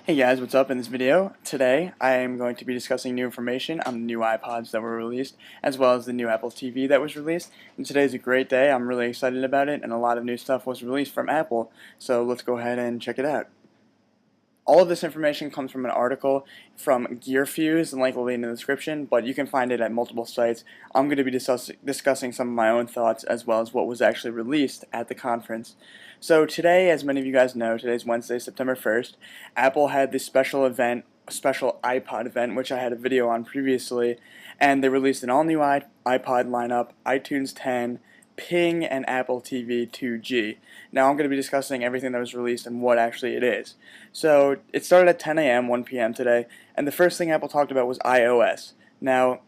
Hey guys, what's up? In this video today I am going to be discussing new information on the new iPods that were released as well as the new Apple TV that was released. And today's a great day. I'm really excited about it, and a lot of new stuff was released from Apple, so let's go ahead and check it out. All of this information comes from an article from GearFuse, the link will be in the description, but you can find it at multiple sites. I'm going to be discussing some of my own thoughts as well as what was actually released at the conference. So today, as many of you guys know, today's Wednesday, September 1st, Apple had this special event, a special iPod event, which I had a video on previously, and they released an all-new iPod lineup, iTunes 10, Ping, and Apple TV 2G. Now I'm going to be discussing everything that was released and what actually it is. So it started at 10 a.m., 1 p.m. today, and the first thing Apple talked about was iOS. Now,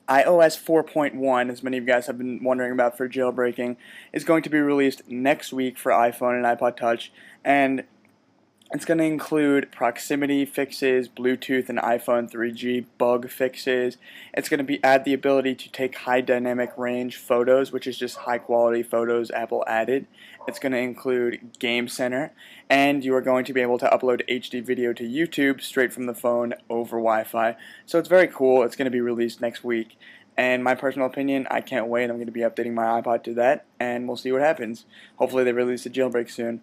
iOS 4.1, as many of you guys have been wondering about for jailbreaking, is going to be released next week for iPhone and iPod Touch, and it's going to include proximity fixes, Bluetooth and iPhone 3G bug fixes. It's going to add the ability to take high dynamic range photos, which is just high quality photos Apple added. It's going to include Game Center, and you are going to be able to upload HD video to YouTube straight from the phone over Wi-Fi. So it's very cool. It's going to be released next week. And my personal opinion, I can't wait. I'm going to be updating my iPod to that, and we'll see what happens. Hopefully they release a jailbreak soon.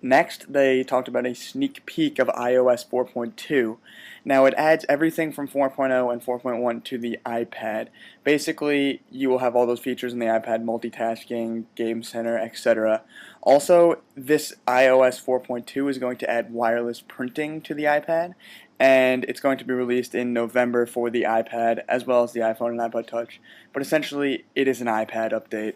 Next, they talked about a sneak peek of iOS 4.2. Now, it adds everything from 4.0 and 4.1 to the iPad. Basically, you will have all those features in the iPad, multitasking, Game Center, etc. Also, this iOS 4.2 is going to add wireless printing to the iPad, and it's going to be released in November for the iPad as well as the iPhone and iPod Touch. But essentially, it is an iPad update.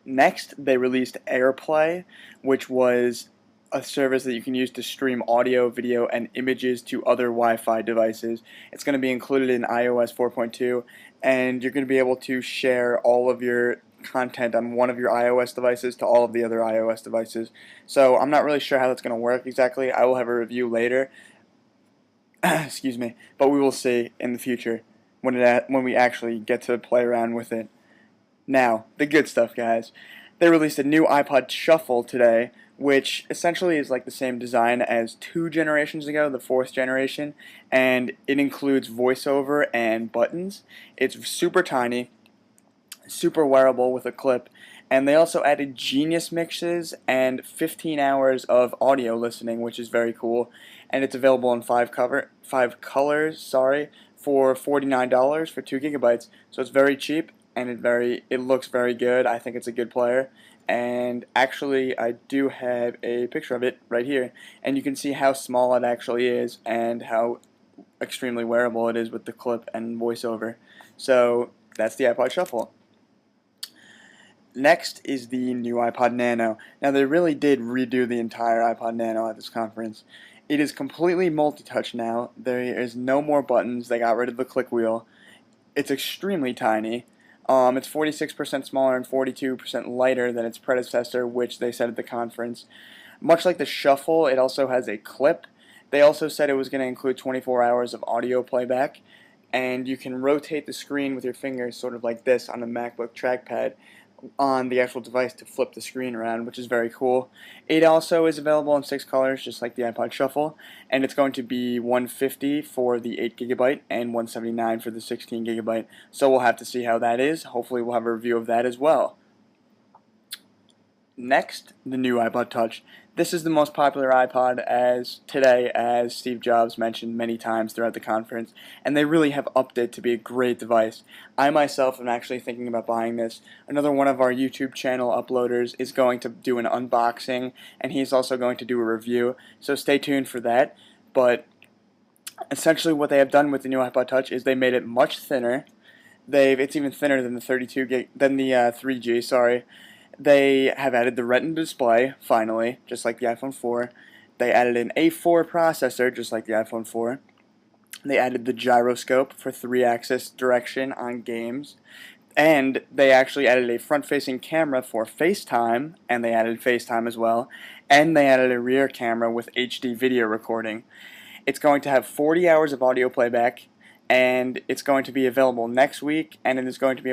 Next, they released AirPlay, which was a service that you can use to stream audio, video, and images to other Wi-Fi devices. It's going to be included in iOS 4.2, and you're going to be able to share all of your content on one of your iOS devices to all of the other iOS devices. So I'm not really sure how that's going to work exactly. I will have a review later. Excuse me, but we will see in the future when we actually get to play around with it. Now, the good stuff, guys. They released a new iPod Shuffle today, which essentially is like the same design as 2 generations ago, the 4th generation, and it includes voiceover and buttons. It's super tiny, super wearable with a clip, and they also added Genius mixes and 15 hours of audio listening, which is very cool, and it's available in 5 colors, for $49 for 2 gigabytes, so it's very cheap. And it looks very good. I think it's a good player, and actually I do have a picture of it right here, and you can see how small it actually is and how extremely wearable it is with the clip and voiceover. So that's the iPod Shuffle. Next is the new iPod Nano. Now, they really did redo the entire iPod Nano at this conference. It is completely multi-touch now. There is no more buttons. They got rid of the click wheel. It's extremely tiny. It's 46% smaller and 42% lighter than its predecessor, which they said at the conference. Much like the Shuffle, it also has a clip. They also said it was going to include 24 hours of audio playback, and you can rotate the screen with your fingers sort of like this on a MacBook trackpad on the actual device to flip the screen around, which is very cool. It also is available in 6 colors, just like the iPod Shuffle, and it's going to be $150 for the 8 gigabyte and $179 for the 16 gigabyte. So we'll have to see how that is. Hopefully we'll have a review of that as well. Next, the new iPod Touch. This is the most popular iPod as Steve Jobs mentioned many times throughout the conference, and they really have upped it to be a great device. I myself am actually thinking about buying this. Another one of our YouTube channel uploaders is going to do an unboxing, and he's also going to do a review, so stay tuned for that. But essentially what they have done with the new iPod Touch is they made it much thinner. It's even thinner than the 3G, sorry. They have added the Retina display, finally, just like the iPhone 4. They added an A4 processor, just like the iPhone 4. They added the gyroscope for 3-axis direction on games. And they actually added a front-facing camera for FaceTime, and they added FaceTime as well. And they added a rear camera with HD video recording. It's going to have 40 hours of audio playback, and it's going to be available next week, and it is going to be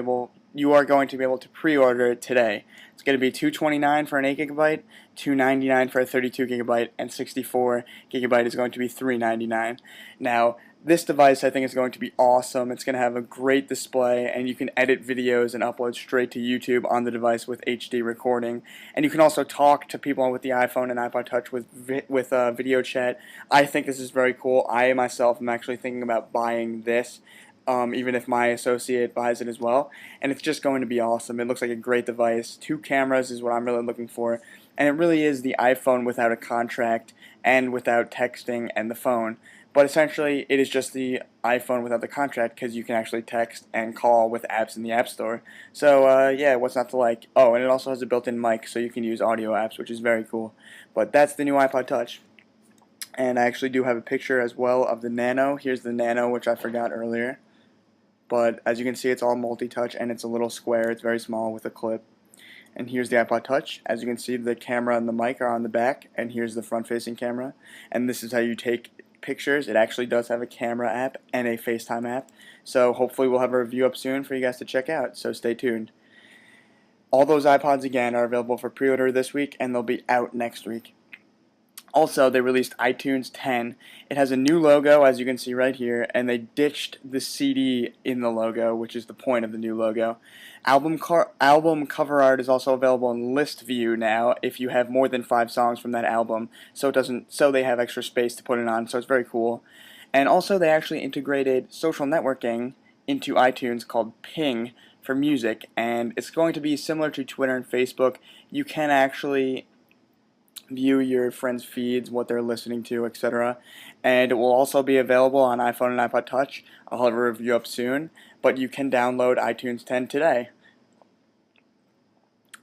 you are going to be able to pre-order it today. It's going to be $229 for an 8 GB, $299 for a 32 GB, and 64 GB is going to be $399. Now, this device I think is going to be awesome. It's going to have a great display, and you can edit videos and upload straight to YouTube on the device with HD recording. And you can also talk to people with the iPhone and iPod Touch with video chat. I think this is very cool. I myself am actually thinking about buying this. Even if my associate buys it as well, and it's just going to be awesome. It looks like a great device. 2 cameras is what I'm really looking for, and it really is the iPhone without a contract and without texting and the phone. But essentially, it is just the iPhone without the contract because you can actually text and call with apps in the App Store. So yeah, what's not to like? Oh, and it also has a built-in mic, so you can use audio apps, which is very cool. But that's the new iPod Touch. And I actually do have a picture as well of the Nano. Here's the Nano, which I forgot earlier. But as you can see, it's all multi-touch, and it's a little square. It's very small with a clip. And here's the iPod Touch. As you can see, the camera and the mic are on the back, and here's the front-facing camera. And this is how you take pictures. It actually does have a camera app and a FaceTime app. So hopefully we'll have a review up soon for you guys to check out, so stay tuned. All those iPods, again, are available for pre-order this week, and they'll be out next week. Also, they released iTunes 10. It has a new logo, as you can see right here, and they ditched the CD in the logo, which is the point of the new logo. Album cover art is also available in list view now if you have more than 5 songs from that album, so they have extra space to put it on, so it's very cool. And also, they actually integrated social networking into iTunes called Ping for music, and it's going to be similar to Twitter and Facebook. You can actually view your friends' feeds, what they're listening to, etc. And it will also be available on iPhone and iPod Touch. I'll have a review up soon, but you can download iTunes 10 today.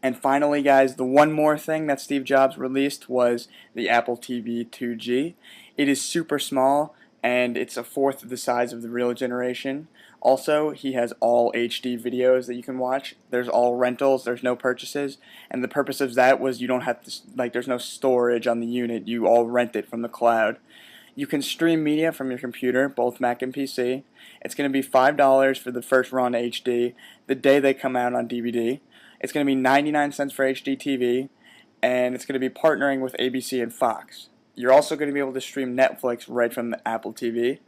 And finally, guys, the one more thing that Steve Jobs released was the Apple TV 2G. It is super small, and it's a fourth of the size of the real generation. Also, he has all HD videos that you can watch. There's all rentals, there's no purchases, and the purpose of that was you don't have to, there's no storage on the unit, you all rent it from the cloud. You can stream media from your computer, both Mac and PC. It's going to be $5 for the first run HD, the day they come out on DVD. It's going to be 99 cents for HD TV, and it's going to be partnering with ABC and Fox. You're also going to be able to stream Netflix right from the Apple TV.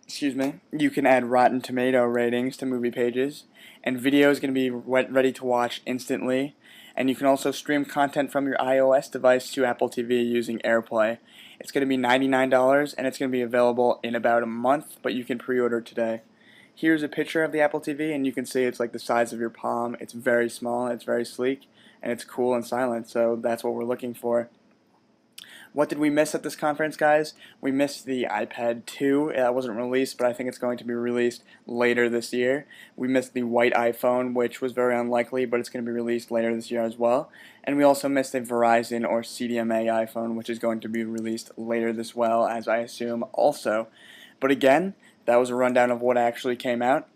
Excuse me. You can add Rotten Tomato ratings to movie pages, and video is going to be ready to watch instantly. And you can also stream content from your iOS device to Apple TV using AirPlay. It's going to be $99, and it's going to be available in about a month, but you can pre-order today. Here's a picture of the Apple TV, and you can see it's like the size of your palm. It's very small, it's very sleek, and it's cool and silent, so that's what we're looking for. What did we miss at this conference, guys? We missed the iPad 2. It wasn't released, but I think it's going to be released later this year. We missed the white iPhone, which was very unlikely, but it's going to be released later this year as well. And we also missed a Verizon or CDMA iPhone, which is going to be released later this well, as I assume also. But again, that was a rundown of what actually came out.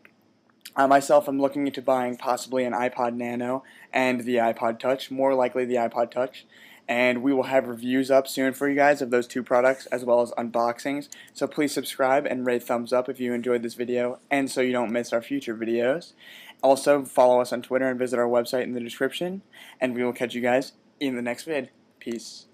I myself am looking into buying possibly an iPod Nano and the iPod Touch, more likely the iPod Touch. And we will have reviews up soon for you guys of those 2 products, as well as unboxings. So please subscribe and rate thumbs up if you enjoyed this video, and so you don't miss our future videos. Also, follow us on Twitter and visit our website in the description, and we will catch you guys in the next vid. Peace.